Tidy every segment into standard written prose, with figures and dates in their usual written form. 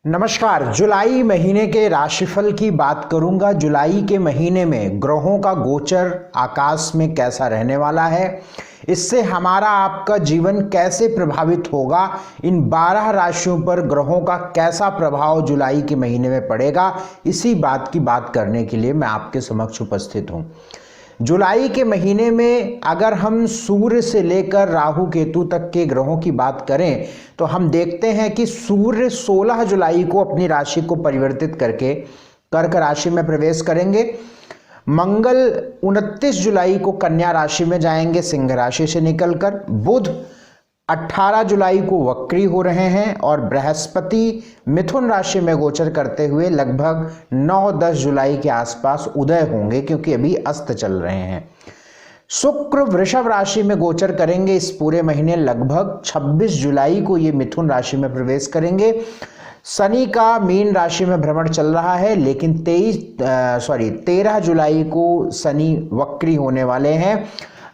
नमस्कार। जुलाई महीने के राशिफल की बात करूंगा। जुलाई के महीने में ग्रहों का गोचर आकाश में कैसा रहने वाला है, इससे हमारा आपका जीवन कैसे प्रभावित होगा, इन 12 राशियों पर ग्रहों का कैसा प्रभाव जुलाई के महीने में पड़ेगा, इसी बात की बात करने के लिए मैं आपके समक्ष उपस्थित हूं। जुलाई के महीने में अगर हम सूर्य से लेकर राहु केतु तक के ग्रहों की बात करें तो हम देखते हैं कि सूर्य 16 जुलाई को अपनी राशि को परिवर्तित करके कर्क राशि में प्रवेश करेंगे। मंगल 29 जुलाई को कन्या राशि में जाएंगे सिंह राशि से निकलकर। बुध 18 जुलाई को वक्री हो रहे हैं और बृहस्पति मिथुन राशि में गोचर करते हुए लगभग 9-10 जुलाई के आसपास उदय होंगे, क्योंकि अभी अस्त चल रहे हैं। शुक्र वृषभ राशि में गोचर करेंगे इस पूरे महीने, लगभग 26 जुलाई को ये मिथुन राशि में प्रवेश करेंगे। शनि का मीन राशि में भ्रमण चल रहा है, लेकिन 13 जुलाई को शनि वक्री होने वाले हैं।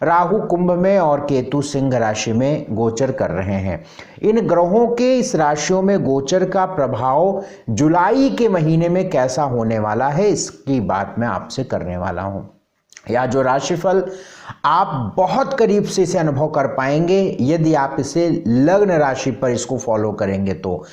राहु कुंभ में और केतु सिंह राशि में गोचर कर रहे हैं। इन ग्रहों के इस राशियों में गोचर का प्रभाव जुलाई के महीने में कैसा होने वाला है, इसकी बात मैं आपसे करने वाला हूं। या जो राशिफल आप बहुत करीब से इसे अनुभव कर पाएंगे यदि आप इसे लग्न राशि पर इसको फॉलो करेंगे तो।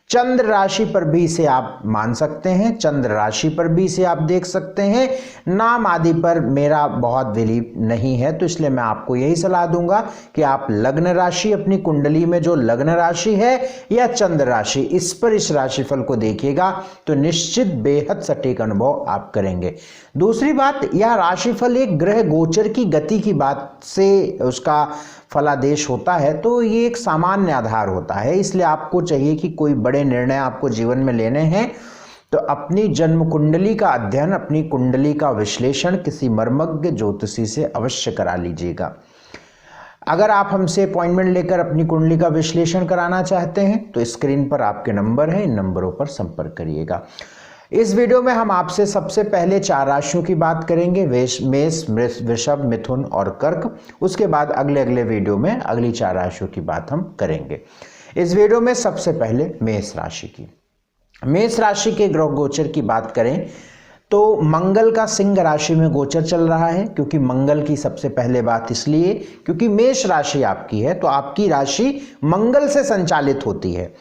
चंद्र राशि पर भी इसे आप मान सकते हैं, चंद्र राशि पर भी इसे आप देख सकते हैं। नाम आदि पर मेरा बहुत बिलीव नहीं है, तो इसलिए मैं आपको यही सलाह दूंगा कि आप लग्न राशि, अपनी कुंडली में जो लग्न राशि है या चंद्र राशि, इस पर इस राशिफल को देखिएगा तो निश्चित बेहद सटीक अनुभव आप करेंगे। दूसरी बात, यह राशिफल एक ग्रह गोचर की गति की बात से उसका फलादेश होता है, तो ये एक सामान्य आधार होता है। इसलिए आपको चाहिए कि कोई बड़े निर्णय आपको जीवन में लेने हैं तो अपनी जन्म कुंडली का अध्ययन, अपनी कुंडली का विश्लेषण किसी मर्मज्ञ ज्योतिषी से अवश्य करा लीजिएगा। अगर आप हमसे अपॉइंटमेंट लेकर अपनी कुंडली का विश्लेषण कराना चाहते हैं तो स्क्रीन पर आपके नंबर है, इन नंबरों पर संपर्क करिएगा। इस वीडियो में हम आपसे सबसे पहले 4 राशियों की बात करेंगे, मेष, वृषभ, मिथुन और कर्क। उसके बाद अगले वीडियो में अगली 4 राशियों की बात हम करेंगे। इस वीडियो में सबसे पहले मेष राशि की। मेष राशि के ग्रह गोचर की बात करें तो मंगल का सिंह राशि में गोचर चल रहा है। क्योंकि मंगल की सबसे पहले बात इसलिए क्योंकि मेष राशि आपकी है तो आपकी राशि मंगल से संचालित होती है,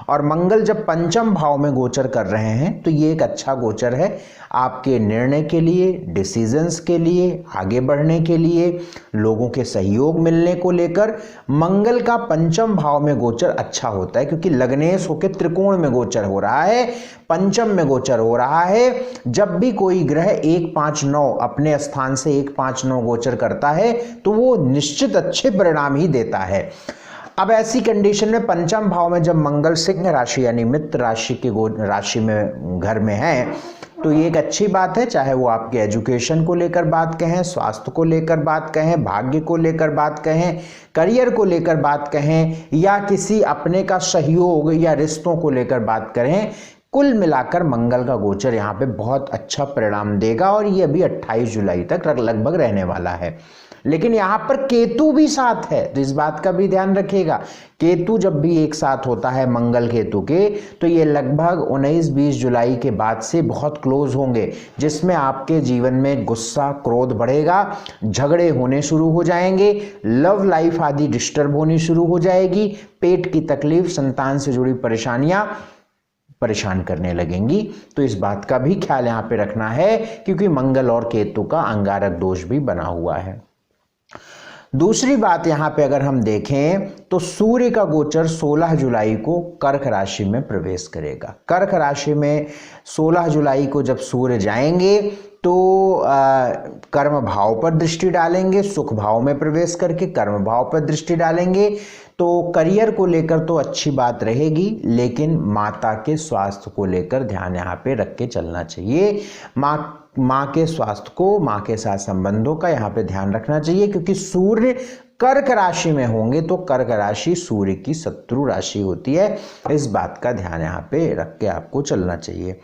और मंगल जब पंचम भाव में गोचर कर रहे हैं तो ये एक अच्छा गोचर है आपके निर्णय के लिए, डिसीजंस के लिए, आगे बढ़ने के लिए, लोगों के सहयोग मिलने को लेकर। मंगल का पंचम भाव में गोचर अच्छा होता है, क्योंकि लग्नेश होकर त्रिकोण में गोचर हो रहा है, पंचम में गोचर हो रहा है। जब भी कोई ग्रह 1-5-9 अपने स्थान से 1-5-9 गोचर करता है तो वो निश्चित अच्छे परिणाम ही देता है। अब ऐसी कंडीशन में पंचम भाव में जब मंगल सिंह राशि यानी मित्र राशि के राशि में घर में है तो ये एक अच्छी बात है। चाहे वो आपके एजुकेशन को लेकर बात कहें, स्वास्थ्य को लेकर बात कहें, भाग्य को लेकर बात कहें, करियर को लेकर बात कहें, या किसी अपने का सहयोग या रिश्तों को लेकर बात करें, कुल मिलाकर मंगल का गोचर यहाँ पे बहुत अच्छा परिणाम देगा। और ये अभी 28 जुलाई तक लगभग रहने वाला है। लेकिन यहाँ पर केतु भी साथ है, तो इस बात का भी ध्यान रखिएगा। केतु जब भी एक साथ होता है मंगल केतु के, तो ये लगभग 19-20 जुलाई के बाद से बहुत क्लोज होंगे, जिसमें आपके जीवन में गुस्सा, क्रोध बढ़ेगा, झगड़े होने शुरू हो जाएंगे, लव लाइफ आदि डिस्टर्ब होनी शुरू हो जाएगी, पेट की तकलीफ, संतान से जुड़ी परेशानियां परेशान करने लगेंगी। तो इस बात का भी ख्याल यहाँ पे रखना है, क्योंकि मंगल और केतु का अंगारक दोष भी बना हुआ है। दूसरी बात यहाँ पे अगर हम देखें तो सूर्य का गोचर 16 जुलाई को कर्क राशि में प्रवेश करेगा। कर्क राशि में 16 जुलाई को जब सूर्य जाएंगे तो कर्म भाव पर दृष्टि डालेंगे, सुख भाव में प्रवेश करके कर्म भाव पर दृष्टि डालेंगे। तो करियर को लेकर तो अच्छी बात रहेगी, लेकिन माता के स्वास्थ्य को लेकर ध्यान यहाँ पे रख के चलना चाहिए। माँ के स्वास्थ्य को, माँ के साथ संबंधों का यहाँ पे ध्यान रखना चाहिए, क्योंकि सूर्य कर्क राशि में होंगे तो कर्क राशि सूर्य की शत्रु राशि होती है। इस बात का ध्यान यहाँ पे रख के आपको चलना चाहिए।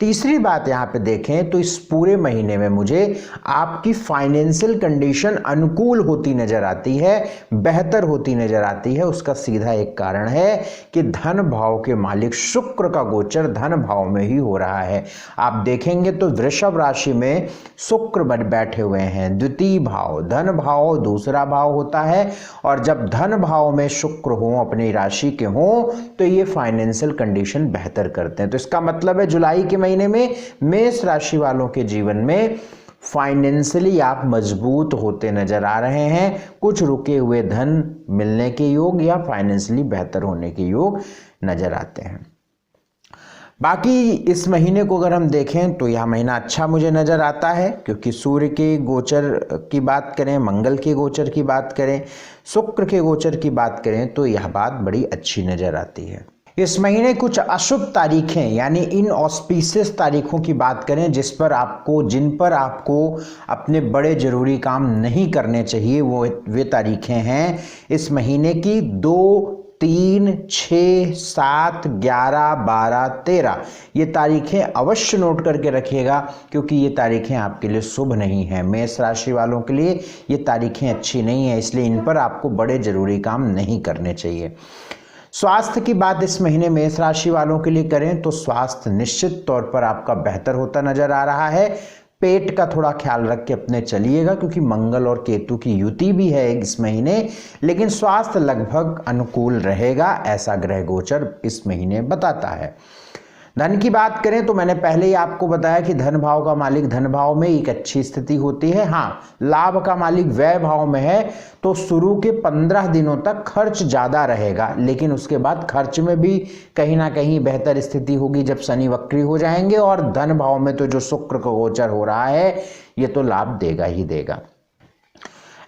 तीसरी बात यहाँ पे देखें तो इस पूरे महीने में मुझे आपकी फाइनेंशियल कंडीशन अनुकूल होती नजर आती है, बेहतर होती नजर आती है। उसका सीधा एक कारण है कि धन भाव के मालिक शुक्र का गोचर धन भाव में ही हो रहा है। आप देखेंगे तो वृषभ राशि में शुक्र बैठे हुए हैं, द्वितीय भाव, धन भाव दूसरा भाव होता है, और जब धन भाव में शुक्र हो, अपनी राशि के हो, तो ये फाइनेंशियल कंडीशन बेहतर करते हैं। तो इसका मतलब है जुलाई के महीने में मेष राशि वालों के जीवन में फाइनेंशियली आप मजबूत होते नजर आ रहे हैं। कुछ रुके हुए धन मिलने के योग या फाइनेंशियली बेहतर होने के योग नजर आते हैं। बाकी इस महीने को अगर हम देखें तो यह महीना अच्छा मुझे नज़र आता है, क्योंकि सूर्य के गोचर की बात करें, मंगल के गोचर की बात करें, शुक्र के गोचर की बात करें, तो यह बात बड़ी अच्छी नज़र आती है। इस महीने कुछ अशुभ तारीखें यानी इनऑस्पिशियस तारीखों की बात करें जिन पर आपको अपने बड़े ज़रूरी काम नहीं करने चाहिए, वे तारीखें हैं इस महीने की 2, 3, 6, 7, 11, 12, 13। ये तारीखें अवश्य नोट करके रखिएगा, क्योंकि ये तारीखें आपके लिए शुभ नहीं हैं। मेष राशि वालों के लिए ये तारीखें अच्छी नहीं हैं, इसलिए इन पर आपको बड़े ज़रूरी काम नहीं करने चाहिए। स्वास्थ्य की बात इस महीने मेष राशि वालों के लिए करें तो स्वास्थ्य निश्चित तौर पर आपका बेहतर होता नजर आ रहा है। पेट का थोड़ा ख्याल रख के अपने चलिएगा, क्योंकि मंगल और केतु की युति भी है इस महीने, लेकिन स्वास्थ्य लगभग अनुकूल रहेगा, ऐसा ग्रह गोचर इस महीने बताता है। धन की बात करें तो मैंने पहले ही आपको बताया कि धन भाव का मालिक धन भाव में एक अच्छी स्थिति होती है। हाँ, लाभ का मालिक व्यय भाव में है, तो शुरू के 15 दिनों तक खर्च ज़्यादा रहेगा, लेकिन उसके बाद खर्च में भी कहीं ना कहीं बेहतर स्थिति होगी जब शनि वक्री हो जाएंगे। और धन भाव में तो जो शुक्र का गोचर हो रहा है ये तो लाभ देगा ही देगा।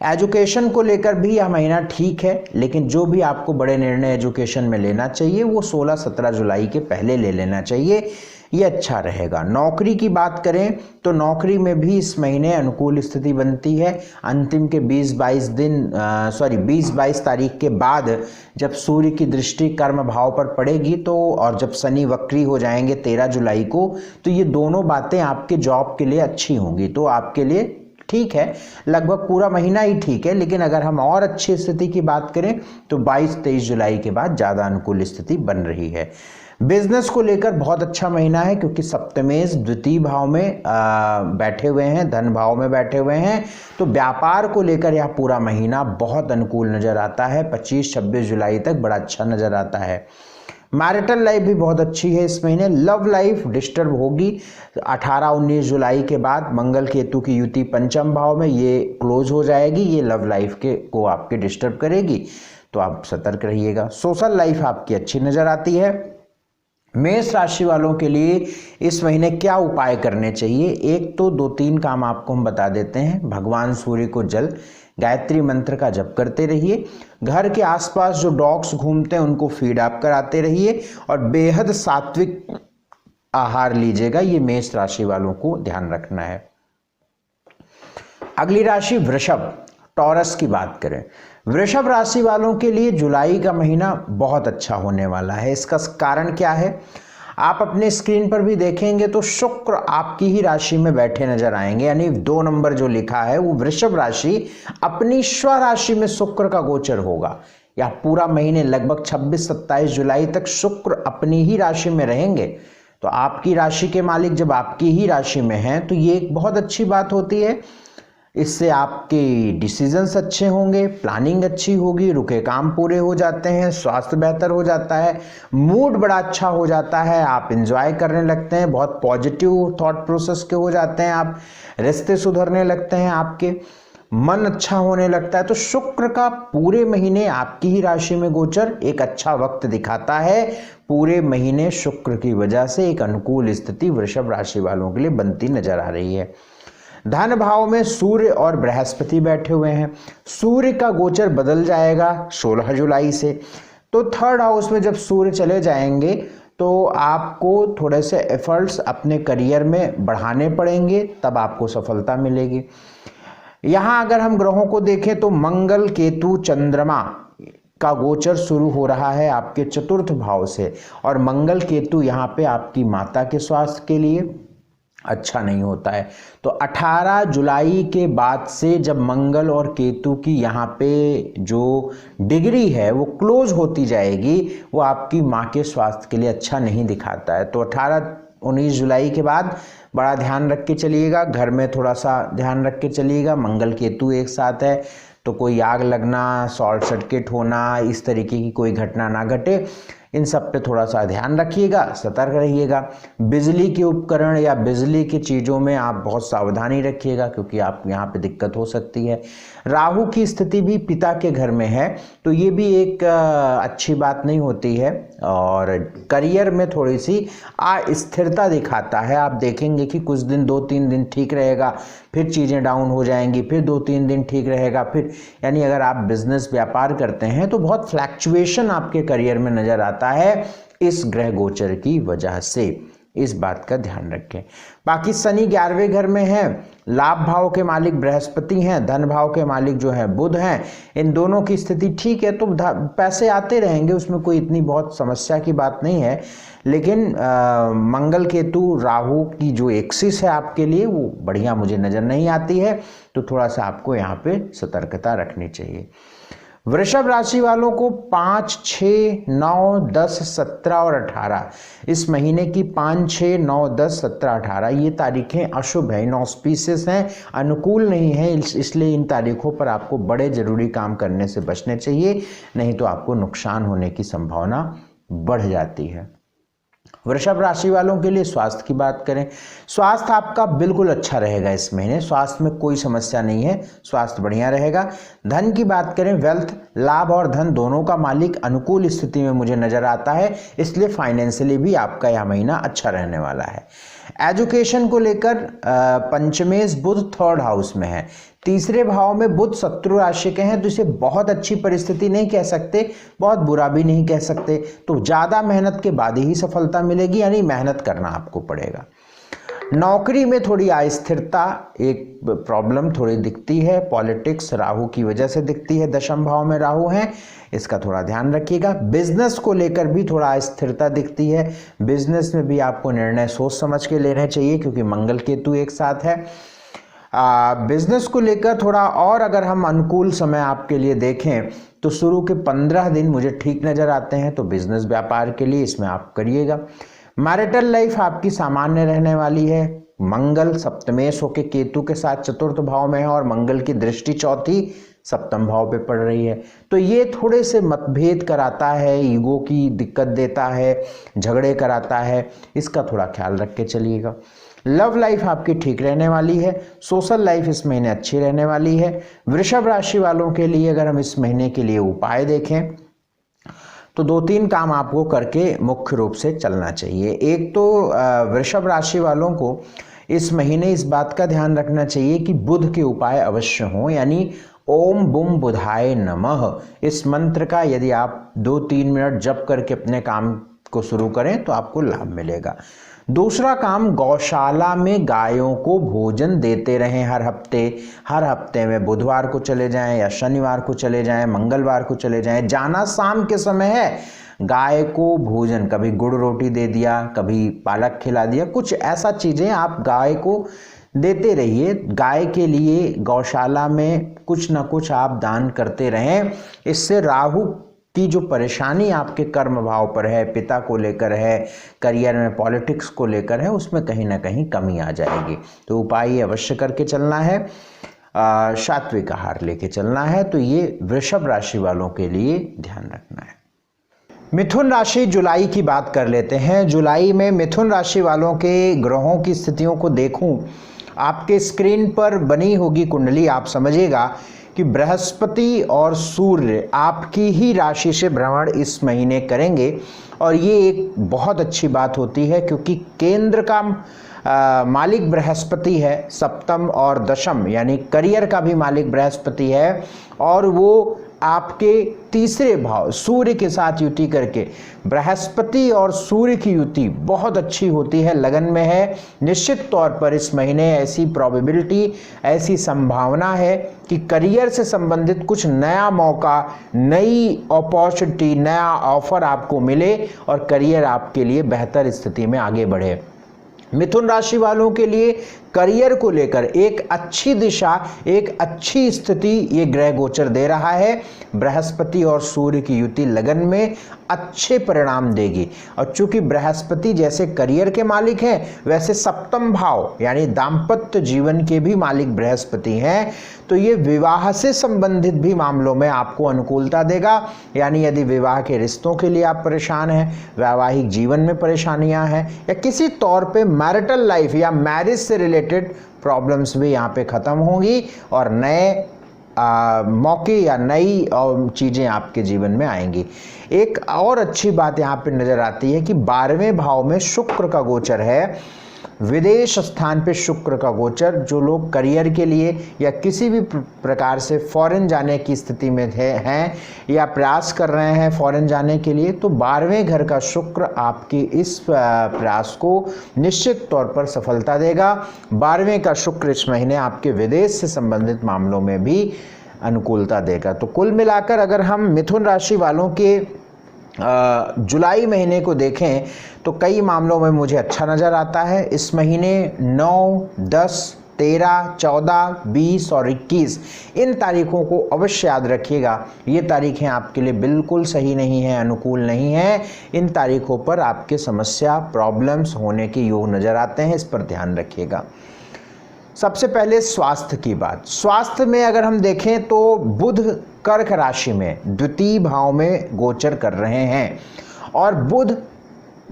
एजुकेशन को लेकर भी यह महीना ठीक है, लेकिन जो भी आपको बड़े निर्णय एजुकेशन में लेना चाहिए वो 16-17 जुलाई के पहले ले लेना चाहिए, ये अच्छा रहेगा। नौकरी की बात करें तो नौकरी में भी इस महीने अनुकूल स्थिति बनती है। अंतिम के 20-22 तारीख के बाद जब सूर्य की दृष्टि कर्म भाव पर पड़ेगी तो, और जब शनि वक्री हो जाएंगे 13 जुलाई को, तो ये दोनों बातें आपके जॉब के लिए अच्छी होंगी। तो आपके लिए ठीक है, लगभग पूरा महीना ही ठीक है, लेकिन अगर हम और अच्छी स्थिति की बात करें तो 22-23 जुलाई के बाद ज़्यादा अनुकूल स्थिति बन रही है। बिजनेस को लेकर बहुत अच्छा महीना है, क्योंकि सप्तमेश द्वितीय भाव में बैठे हुए हैं, धन भाव में बैठे हुए हैं, तो व्यापार को लेकर यह पूरा महीना बहुत अनुकूल नज़र आता है। 25-26 जुलाई तक बड़ा अच्छा नज़र आता है। मैरिटल लाइफ भी बहुत अच्छी है इस महीने। लव लाइफ डिस्टर्ब होगी 18-19 जुलाई के बाद, मंगल केतु की युति पंचम भाव में ये क्लोज हो जाएगी, ये लव लाइफ को आपके डिस्टर्ब करेगी, तो आप सतर्क रहिएगा। सोशल लाइफ आपकी अच्छी नज़र आती है। मेष राशि वालों के लिए इस महीने क्या उपाय करने चाहिए, एक तो 2-3 काम आपको हम बता देते हैं। भगवान सूर्य को जल, गायत्री मंत्र का जप करते रहिए। घर के आसपास जो डॉग्स घूमते हैं उनको फीड आप कराते रहिए, और बेहद सात्विक आहार लीजिएगा, ये मेष राशि वालों को ध्यान रखना है। अगली राशि वृषभ, टॉरस की बात करें, वृषभ राशि वालों के लिए जुलाई का महीना बहुत अच्छा होने वाला है। इसका कारण क्या है, आप अपने स्क्रीन पर भी देखेंगे तो शुक्र आपकी ही राशि में बैठे नजर आएंगे, यानी 2 नंबर जो लिखा है वो वृषभ राशि अपनी स्व राशि में शुक्र का गोचर होगा। या पूरा महीने लगभग 26-27 जुलाई तक शुक्र अपनी ही राशि में रहेंगे। तो आपकी राशि के मालिक जब आपकी ही राशि में हैं तो ये एक बहुत अच्छी बात होती है। इससे आपके डिसीजंस अच्छे होंगे, प्लानिंग अच्छी होगी, रुके काम पूरे हो जाते हैं, स्वास्थ्य बेहतर हो जाता है, मूड बड़ा अच्छा हो जाता है, आप एंजॉय करने लगते हैं, बहुत पॉजिटिव थॉट प्रोसेस के हो जाते हैं, आप रिश्ते सुधरने लगते हैं, आपके मन अच्छा होने लगता है। तो शुक्र का पूरे महीने आपकी ही राशि में गोचर एक अच्छा वक्त दिखाता है। पूरे महीने शुक्र की वजह से एक अनुकूल स्थिति वृषभ राशि वालों के लिए बनती नजर आ रही है। धन भाव में सूर्य और बृहस्पति बैठे हुए हैं। सूर्य का गोचर बदल जाएगा 16 जुलाई से, तो 3rd हाउस में जब सूर्य चले जाएंगे तो आपको थोड़े से एफर्ट्स अपने करियर में बढ़ाने पड़ेंगे, तब आपको सफलता मिलेगी। यहाँ अगर हम ग्रहों को देखें तो मंगल केतु चंद्रमा का गोचर शुरू हो रहा है आपके चतुर्थ भाव से, और मंगल केतु यहाँ पे आपकी माता के स्वास्थ्य के लिए अच्छा नहीं होता है। तो 18 जुलाई के बाद से जब मंगल और केतु की यहाँ पे जो डिग्री है वो क्लोज होती जाएगी, वो आपकी माँ के स्वास्थ्य के लिए अच्छा नहीं दिखाता है। तो 18-19 जुलाई के बाद बड़ा ध्यान रख के चलिएगा, घर में थोड़ा सा ध्यान रख के चलिएगा। मंगल केतु एक साथ है तो कोई आग लगना, शॉर्ट सर्किट होना, इस तरीके की कोई घटना ना घटे, इन सब पे थोड़ा सा ध्यान रखिएगा, सतर्क रहिएगा। बिजली के उपकरण या बिजली की चीज़ों में आप बहुत सावधानी रखिएगा, क्योंकि आप यहाँ पे दिक्कत हो सकती है। राहु की स्थिति भी पिता के घर में है, तो ये भी एक अच्छी बात नहीं होती है, और करियर में थोड़ी सी अस्थिरता दिखाता है। आप देखेंगे कि कुछ दिन 2-3 दिन ठीक रहेगा, फिर चीज़ें डाउन हो जाएंगी, फिर 2-3 दिन ठीक रहेगा, फिर यानी अगर आप बिजनेस व्यापार करते हैं तो बहुत फ्लैक्चुएशन आपके करियर में नज़र आता है इस ग्रह गोचर की वजह से, इस बात का ध्यान रखें। बाकी शनि 11वें घर में है, लाभ भाव के मालिक बृहस्पति हैं, धन भाव के मालिक जो है बुध हैं, इन दोनों की स्थिति ठीक है, तो पैसे आते रहेंगे, उसमें कोई इतनी बहुत समस्या की बात नहीं है। लेकिन मंगल केतु राहु की जो एक्सिस है आपके लिए वो बढ़िया मुझे नज़र नहीं आती है, तो थोड़ा सा आपको यहाँ पे सतर्कता रखनी चाहिए। वृषभ राशि वालों को 5, 6, 9, 10, 17 और 18 इस महीने की 5, 6, 9, 10, 17, 18 ये तारीखें अशुभ हैं, इनऑस्पिशियस हैं, अनुकूल नहीं है, इसलिए इन तारीखों पर आपको बड़े ज़रूरी काम करने से बचने चाहिए, नहीं तो आपको नुकसान होने की संभावना बढ़ जाती है। वृषभ राशि वालों के लिए स्वास्थ्य की बात करें, स्वास्थ्य आपका बिल्कुल अच्छा रहेगा इस महीने, स्वास्थ्य में कोई समस्या नहीं है, स्वास्थ्य बढ़िया रहेगा। धन की बात करें, वेल्थ, लाभ और धन दोनों का मालिक अनुकूल स्थिति में मुझे नजर आता है, इसलिए फाइनेंशियली भी आपका यह महीना अच्छा रहने वाला है। एजुकेशन को लेकर पंचमेश बुध 3rd हाउस में है, तीसरे भाव में बुध शत्रु राशि के हैं, तो इसे बहुत अच्छी परिस्थिति नहीं कह सकते, बहुत बुरा भी नहीं कह सकते, तो ज़्यादा मेहनत के बाद ही सफलता मिलेगी, यानी मेहनत करना आपको पड़ेगा। नौकरी में थोड़ी अस्थिरता, एक प्रॉब्लम थोड़ी दिखती है, पॉलिटिक्स राहु की वजह से दिखती है, दशम भाव में राहु हैं, इसका थोड़ा ध्यान रखिएगा। बिजनेस को लेकर भी थोड़ा अस्थिरता दिखती है, बिजनेस में भी आपको निर्णय सोच समझ के लेने चाहिए, क्योंकि मंगल केतु एक साथ है। बिजनेस को लेकर थोड़ा और अगर हम अनुकूल समय आपके लिए देखें तो शुरू के 15 दिन मुझे ठीक नज़र आते हैं, तो बिजनेस व्यापार के लिए इसमें आप करिएगा। मैरिटल लाइफ आपकी सामान्य रहने वाली है, मंगल सप्तमेश होकर केतु के साथ चतुर्थ भाव में है, और मंगल की दृष्टि चौथी सप्तम भाव पे पड़ रही है, तो ये थोड़े से मतभेद कराता है, ईगो की दिक्कत देता है, झगड़े कराता है, इसका थोड़ा ख्याल रख के चलिएगा। लव लाइफ आपकी ठीक रहने वाली है, सोशल लाइफ इस महीने अच्छी रहने वाली है। वृषभ राशि वालों के लिए अगर हम इस महीने के लिए उपाय देखें तो 2-3 काम आपको करके मुख्य रूप से चलना चाहिए। एक तो वृषभ राशि वालों को इस महीने इस बात का ध्यान रखना चाहिए कि बुध के उपाय अवश्य हों, यानी ओम बुम बुधाय नमः इस मंत्र का यदि आप 2-3 मिनट जप करके अपने काम को शुरू करें तो आपको लाभ मिलेगा। दूसरा काम, गौशाला में गायों को भोजन देते रहें हर हफ्ते में बुधवार को चले जाएं या शनिवार को चले जाएं, मंगलवार को चले जाएं, जाना शाम के समय है, गाय को भोजन, कभी गुड़ रोटी दे दिया, कभी पालक खिला दिया, कुछ ऐसा चीज़ें आप गाय को देते रहिए। गाय के लिए गौशाला में कुछ ना कुछ आप दान करते रहें, इससे राहु की जो परेशानी आपके कर्म भाव पर है, पिता को लेकर है, करियर में पॉलिटिक्स को लेकर है, उसमें कहीं ना कहीं कमी आ जाएगी। तो उपाय अवश्य करके चलना है, सात्विक आहार लेके चलना है, तो ये वृषभ राशि वालों के लिए ध्यान रखना है। मिथुन राशि, जुलाई की बात कर लेते हैं। जुलाई में मिथुन राशि वालों के ग्रहों की स्थितियों को देखूं, आपके स्क्रीन पर बनी होगी कुंडली, आप समझिएगा कि बृहस्पति और सूर्य आपकी ही राशि से भ्रमण इस महीने करेंगे, और ये एक बहुत अच्छी बात होती है, क्योंकि केंद्र का मालिक बृहस्पति है, सप्तम और दशम यानी करियर का भी मालिक बृहस्पति है, और वो आपके तीसरे भाव सूर्य के साथ युति करके बृहस्पति और सूर्य की युति बहुत अच्छी होती है, लगन में है। निश्चित तौर पर इस महीने ऐसी प्रोबेबिलिटी, ऐसी संभावना है कि करियर से संबंधित कुछ नया मौका, नई अपॉर्चुनिटी, नया ऑफर आपको मिले और करियर आपके लिए बेहतर स्थिति में आगे बढ़े। मिथुन राशि वालों के लिए करियर को लेकर एक अच्छी दिशा, एक अच्छी स्थिति ये ग्रह गोचर दे रहा है। बृहस्पति और सूर्य की युति लगन में अच्छे परिणाम देगी और चूंकि बृहस्पति जैसे करियर के मालिक हैं, वैसे सप्तम भाव यानी दाम्पत्य जीवन के भी मालिक बृहस्पति हैं, तो ये विवाह से संबंधित भी मामलों में आपको अनुकूलता देगा। यानी यदि विवाह के रिश्तों के लिए आप परेशान हैं, वैवाहिक जीवन में परेशानियां हैं या किसी तौर पे मैरिटल लाइफ या मैरिज से रिलेटेड प्रॉब्लम्स भी यहाँ पे ख़त्म होंगी और नए मौके या नई चीज़ें आपके जीवन में आएंगी। एक और अच्छी बात यहाँ पे नज़र आती है कि 12वें भाव में शुक्र का गोचर है, विदेश स्थान पे शुक्र का गोचर। जो लोग करियर के लिए या किसी भी प्रकार से फॉरेन जाने की स्थिति में हैं या प्रयास कर रहे हैं फॉरेन जाने के लिए, तो 12वें घर का शुक्र आपके इस प्रयास को निश्चित तौर पर सफलता देगा। 12वें का शुक्र इस महीने आपके विदेश से संबंधित मामलों में भी अनुकूलता देगा। तो कुल मिलाकर अगर हम मिथुन राशि वालों के जुलाई महीने को देखें तो कई मामलों में मुझे अच्छा नज़र आता है। इस महीने 9, 10, 13, 14, 20 और 21 इन तारीखों को अवश्य याद रखिएगा। ये तारीखें आपके लिए बिल्कुल सही नहीं है, अनुकूल नहीं है। इन तारीखों पर आपके समस्या, प्रॉब्लम्स होने के योग नज़र आते हैं, इस पर ध्यान रखिएगा। सबसे पहले स्वास्थ्य की बात। स्वास्थ्य में अगर हम देखें तो बुध कर्क राशि में द्वितीय भाव में गोचर कर रहे हैं और बुध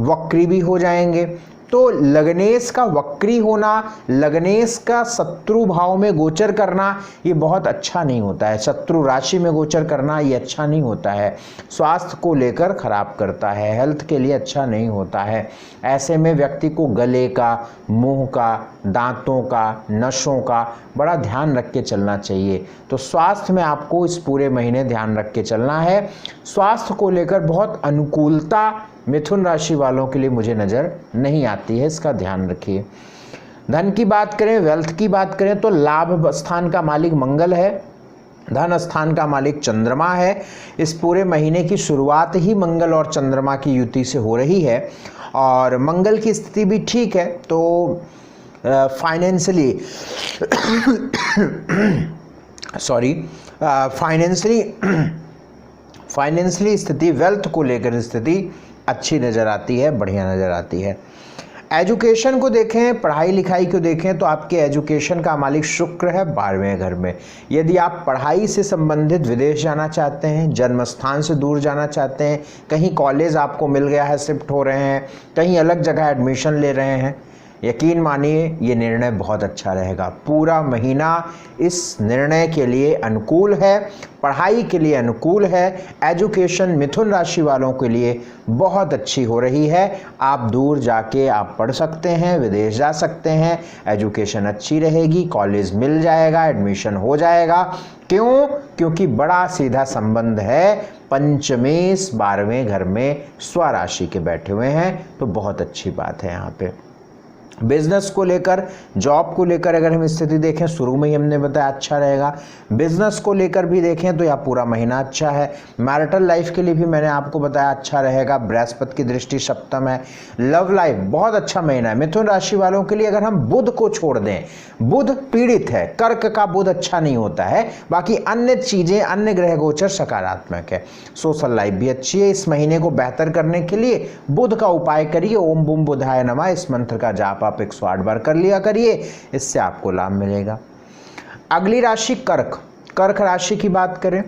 वक्री भी हो जाएंगे। तो लग्नेश का वक्री होना, लग्नेश का शत्रु भाव में गोचर करना ये बहुत अच्छा नहीं होता है। शत्रु राशि में गोचर करना ये अच्छा नहीं होता है, स्वास्थ्य को लेकर खराब करता है, हेल्थ के लिए अच्छा नहीं होता है। ऐसे में व्यक्ति को गले का, मुंह का, दांतों का, नसों का बड़ा ध्यान रख के चलना चाहिए। तो स्वास्थ्य में आपको इस पूरे महीने ध्यान रख के चलना है। स्वास्थ्य को लेकर बहुत अनुकूलता मिथुन राशि वालों के लिए मुझे नज़र नहीं आती है, इसका ध्यान रखिए। धन की बात करें, वेल्थ की बात करें तो लाभ स्थान का मालिक मंगल है, धन स्थान का मालिक चंद्रमा है। इस पूरे महीने की शुरुआत ही मंगल और चंद्रमा की युति से हो रही है और मंगल की स्थिति भी ठीक है। तो फाइनेंशियली स्थिति, वेल्थ को लेकर स्थिति अच्छी नज़र आती है, बढ़िया नज़र आती है। एजुकेशन को देखें, पढ़ाई लिखाई को देखें तो आपके एजुकेशन का मालिक शुक्र है 12वें घर में। यदि आप पढ़ाई से संबंधित विदेश जाना चाहते हैं, जन्म स्थान से दूर जाना चाहते हैं, कहीं कॉलेज आपको मिल गया है, शिफ्ट हो रहे हैं, कहीं अलग जगह एडमिशन ले रहे हैं, यकीन मानिए ये निर्णय बहुत अच्छा रहेगा। पूरा महीना इस निर्णय के लिए अनुकूल है, पढ़ाई के लिए अनुकूल है। एजुकेशन मिथुन राशि वालों के लिए बहुत अच्छी हो रही है। आप दूर जाके आप पढ़ सकते हैं, विदेश जा सकते हैं, एजुकेशन अच्छी रहेगी, कॉलेज मिल जाएगा, एडमिशन हो जाएगा। क्यों? क्योंकि बड़ा सीधा संबंध है, पंचमेश 12वें घर में स्वराशि के बैठे हुए हैं, तो बहुत अच्छी बात है यहाँ पे। बिजनेस को लेकर, जॉब को लेकर अगर हम स्थिति देखें, शुरू में ही हमने बताया अच्छा रहेगा। बिजनेस को लेकर भी देखें तो यह पूरा महीना अच्छा है। मैरिटल लाइफ के लिए भी मैंने आपको बताया अच्छा रहेगा, बृहस्पति की दृष्टि सप्तम है। लव लाइफ बहुत अच्छा महीना है। मिथुन राशि वालों के लिए अगर हम बुध को छोड़ दें, बुध पीड़ित है, कर्क का बुध अच्छा नहीं होता है, बाकी अन्य चीज़ें, अन्य ग्रह गोचर सकारात्मक है। सोशल लाइफ भी अच्छी है। इस महीने को बेहतर करने के लिए बुध का उपाय करिए, ओम बूम बुधाय नमः, इस मंत्र का जाप आप 108 बार कर लिया करिए, इससे आपको लाभ मिलेगा। अगली राशि कर्क। कर्क राशि की बात करें,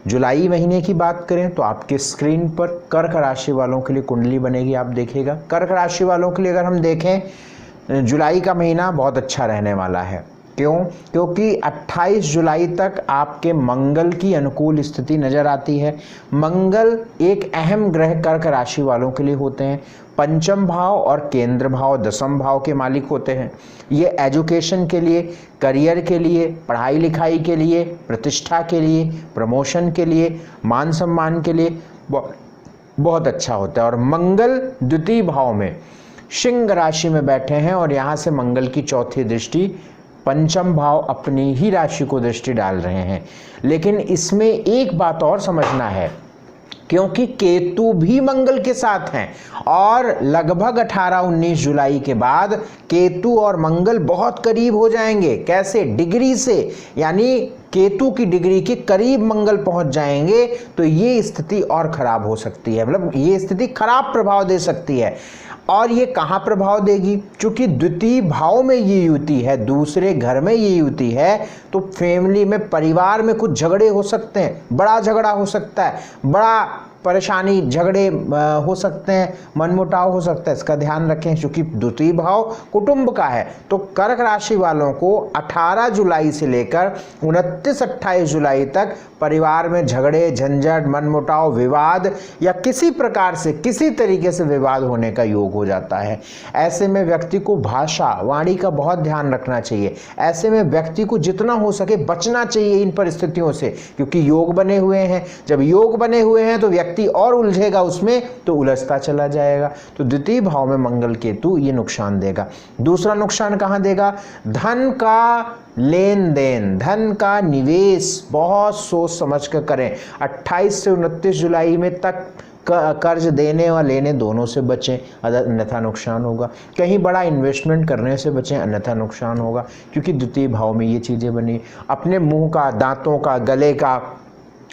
जुलाई महीने की बात करें तो आपके स्क्रीन पर कर्क राशि वालों के लिए कुंडली बनेगी, आप देखिएगा। कर्क राशि वालों के लिए अगर हम देखें, जुलाई का महीना बहुत अच्छा रहने वाला है। क्यों? क्योंकि 28 जुलाई तक आपके मंगल की अनुकूल स्थिति नजर आती है। मंगल एक अहम ग्रह कर्क राशि वालों के लिए होते हैं। पंचम भाव और केंद्र भाव दसम भाव के मालिक होते हैं। ये एजुकेशन के लिए, करियर के लिए, पढ़ाई लिखाई के लिए, प्रतिष्ठा के लिए, प्रमोशन के लिए, मान सम्मान के लिए बहुत अच्छा होता है। और मंगल द्वितीय भाव में सिंह राशि में बैठे हैं और यहाँ से मंगल की चौथी दृष्टि पंचम भाव अपनी ही राशि को दृष्टि डाल रहे हैं। लेकिन इसमें एक बात और समझना है, क्योंकि केतु भी मंगल के साथ हैं और लगभग 18-19 जुलाई के बाद केतु और मंगल बहुत करीब हो जाएंगे। कैसे? डिग्री से, यानी केतु की डिग्री के करीब मंगल पहुंच जाएंगे। तो ये स्थिति और खराब हो सकती है, मतलब ये स्थिति खराब प्रभाव दे सकती है। और ये कहाँ प्रभाव देगी? क्योंकि द्वितीय भाव में ये युति है, दूसरे घर में ये युति है, तो फैमिली में, परिवार में कुछ झगड़े हो सकते हैं, बड़ा झगड़ा हो सकता है, बड़ा परेशानी, झगड़े हो सकते हैं, मनमुटाव हो सकता है। इसका ध्यान रखें, क्योंकि द्वितीय भाव कुटुंब का है। तो कर्क राशि वालों को 18 जुलाई से लेकर 29-28 जुलाई तक परिवार में झगड़े, झंझट, मनमुटाव, विवाद या किसी प्रकार से, किसी तरीके से विवाद होने का योग हो जाता है। ऐसे में व्यक्ति को भाषा, वाणी का बहुत ध्यान रखना चाहिए। ऐसे में व्यक्ति को जितना हो सके बचना चाहिए इन परिस्थितियों से, क्योंकि योग बने हुए हैं। जब योग बने हुए हैं तो व्यक्ति और उलझेगा उसमें, तो उलझता चला जाएगा। तो द्वितीय भाव में मंगल केतु ये नुकसान देगा। दूसरा नुकसान कहां देगा? धन का लेन देन, धन का निवेश बहुत सोच समझ कर करें। 28 से 29 जुलाई में तक कर्ज देने और लेने दोनों से बचें, अन्यथा नुकसान होगा। कहीं बड़ा इन्वेस्टमेंट करने से बचें, अन्यथा नुकसान होगा, क्योंकि द्वितीय भाव में ये चीज़ें बनी। अपने मुंह का, दांतों का, गले का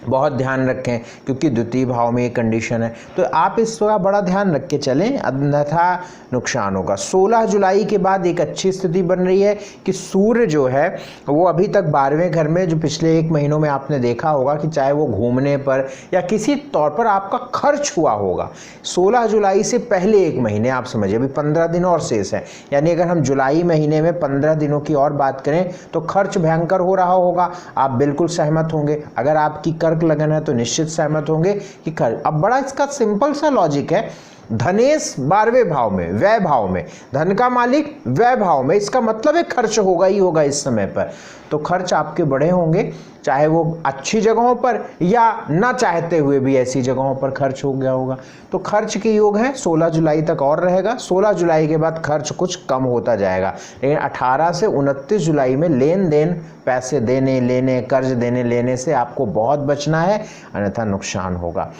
बहुत ध्यान रखें, क्योंकि द्वितीय भाव में ये कंडीशन है। तो आप इसका बड़ा ध्यान रख के चलें, अन्यथा नुकसान होगा। 16 जुलाई के बाद एक अच्छी स्थिति बन रही है कि सूर्य जो है वो अभी तक 12वें घर में, जो पिछले 1 महीनों में आपने देखा होगा कि चाहे वो घूमने पर या किसी तौर पर आपका खर्च हुआ होगा, 16 जुलाई से पहले 1 महीने आप समझिए, अभी 15 दिन और शेष है। यानी अगर हम जुलाई महीने में 15 दिनों की और बात करें तो खर्च भयंकर हो रहा होगा। आप बिल्कुल सहमत होंगे। अगर आपकी कर्क लगन है तो निश्चित सहमत होंगे कि खर्च। अब बड़ा इसका सिंपल सा लॉजिक है, धनेश 12वें भाव में, व्यय भाव में, धन का मालिक व्यय भाव में, इसका मतलब है खर्च होगा ही होगा इस समय पर। तो खर्च आपके बड़े होंगे, चाहे वो अच्छी जगहों पर या ना चाहते हुए भी ऐसी जगहों पर खर्च हो गया होगा। तो खर्च के योग है, 16 जुलाई तक और रहेगा। 16 जुलाई के बाद खर्च कुछ कम होता जाएगा, लेकिन 18 से 29 जुलाई में लेन देन, पैसे देने लेने, कर्ज देने लेने से आपको बहुत बचना है, अन्यथा नुकसान होगा।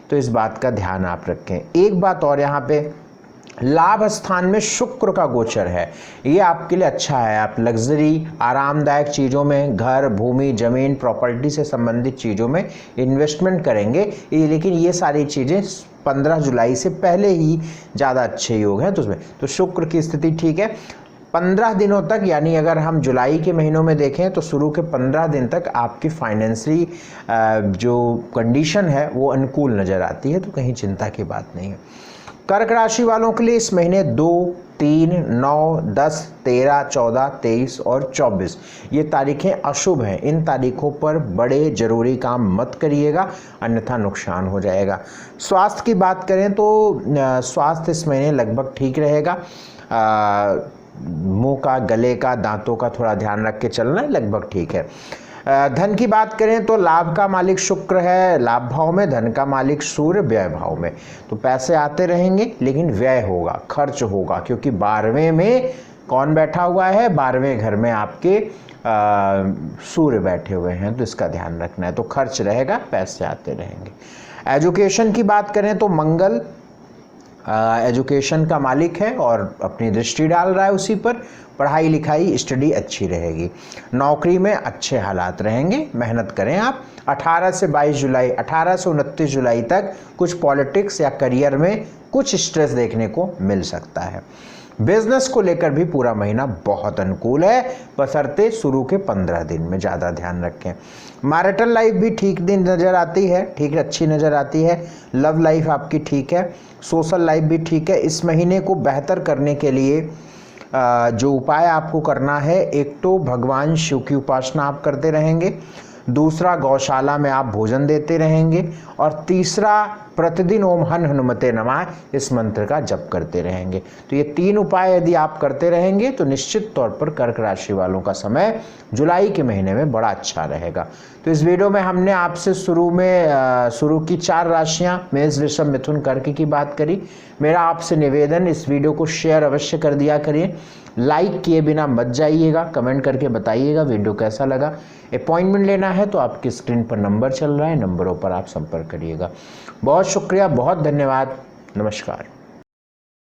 तो इस बात का ध्यान आप रखें। एक बात और, यहाँ पे लाभ स्थान में शुक्र का गोचर है, ये आपके लिए अच्छा है। आप लग्जरी, आरामदायक चीज़ों में, घर, भूमि, जमीन, प्रॉपर्टी से संबंधित चीज़ों में इन्वेस्टमेंट करेंगे, लेकिन ये सारी चीज़ें 15 जुलाई से पहले ही ज़्यादा अच्छे योग हैं। तो उसमें तो शुक्र की स्थिति ठीक है। 15 दिनों तक, यानी अगर हम जुलाई के महीनों में देखें तो शुरू के 15 दिन तक आपकी फाइनेंशियली जो कंडीशन है वो अनुकूल नज़र आती है, तो कहीं चिंता की बात नहीं है। कर्क राशि वालों के लिए इस महीने 2, 3, 9, 10, 13, 14, 23 और 24 ये तारीखें अशुभ हैं। इन तारीखों पर बड़े जरूरी काम मत करिएगा, अन्यथा नुकसान हो जाएगा। स्वास्थ्य की बात करें तो स्वास्थ्य इस महीने लगभग ठीक रहेगा। मुंह का, गले का, दांतों का थोड़ा ध्यान रख के चलना है, लगभग ठीक है। धन की बात करें तो लाभ का मालिक शुक्र है लाभ भाव में, धन का मालिक सूर्य व्यय भाव में। तो पैसे आते रहेंगे लेकिन व्यय होगा, खर्च होगा, क्योंकि 12वें में कौन बैठा हुआ है? 12वें घर में आपके सूर्य बैठे हुए हैं, तो इसका ध्यान रखना है। तो खर्च रहेगा, पैसे आते रहेंगे। एजुकेशन की बात करें तो मंगल एजुकेशन का मालिक है और अपनी दृष्टि डाल रहा है उसी पर। पढ़ाई लिखाई, स्टडी अच्छी रहेगी। नौकरी में अच्छे हालात रहेंगे, मेहनत करें आप। 18 से 22 जुलाई, 18 से 29 जुलाई तक कुछ पॉलिटिक्स या करियर में कुछ स्ट्रेस देखने को मिल सकता है। बिजनेस को लेकर भी पूरा महीना बहुत अनुकूल है, बशर्ते शुरू के 15 दिन में ज़्यादा ध्यान रखें। मैरिटल लाइफ भी ठीक दिन नज़र आती है, ठीक अच्छी नज़र आती है। लव लाइफ आपकी ठीक है, सोशल लाइफ भी ठीक है। इस महीने को बेहतर करने के लिए जो उपाय आपको करना है, एक तो भगवान शिव की उपासना आप करते रहेंगे। दूसरा गौशाला में आप भोजन देते रहेंगे, और तीसरा प्रतिदिन ओम हन हनुमते नमः इस मंत्र का जप करते रहेंगे। तो ये 3 उपाय यदि आप करते रहेंगे तो निश्चित तौर पर कर्क राशि वालों का समय जुलाई के महीने में बड़ा अच्छा रहेगा। तो इस वीडियो में हमने आपसे शुरू की 4 राशियां मेष, वृषभ, मिथुन, कर्क की बात करी। मेरा आपसे निवेदन, इस वीडियो को शेयर अवश्य कर दिया करिए, लाइक किए बिना मत जाइएगा, कमेंट करके बताइएगा वीडियो कैसा लगा। अपॉइंटमेंट लेना है तो आपकी स्क्रीन पर नंबर चल रहा है, नंबरों पर आप संपर्क करिएगा। बहुत शुक्रिया, बहुत धन्यवाद, नमस्कार।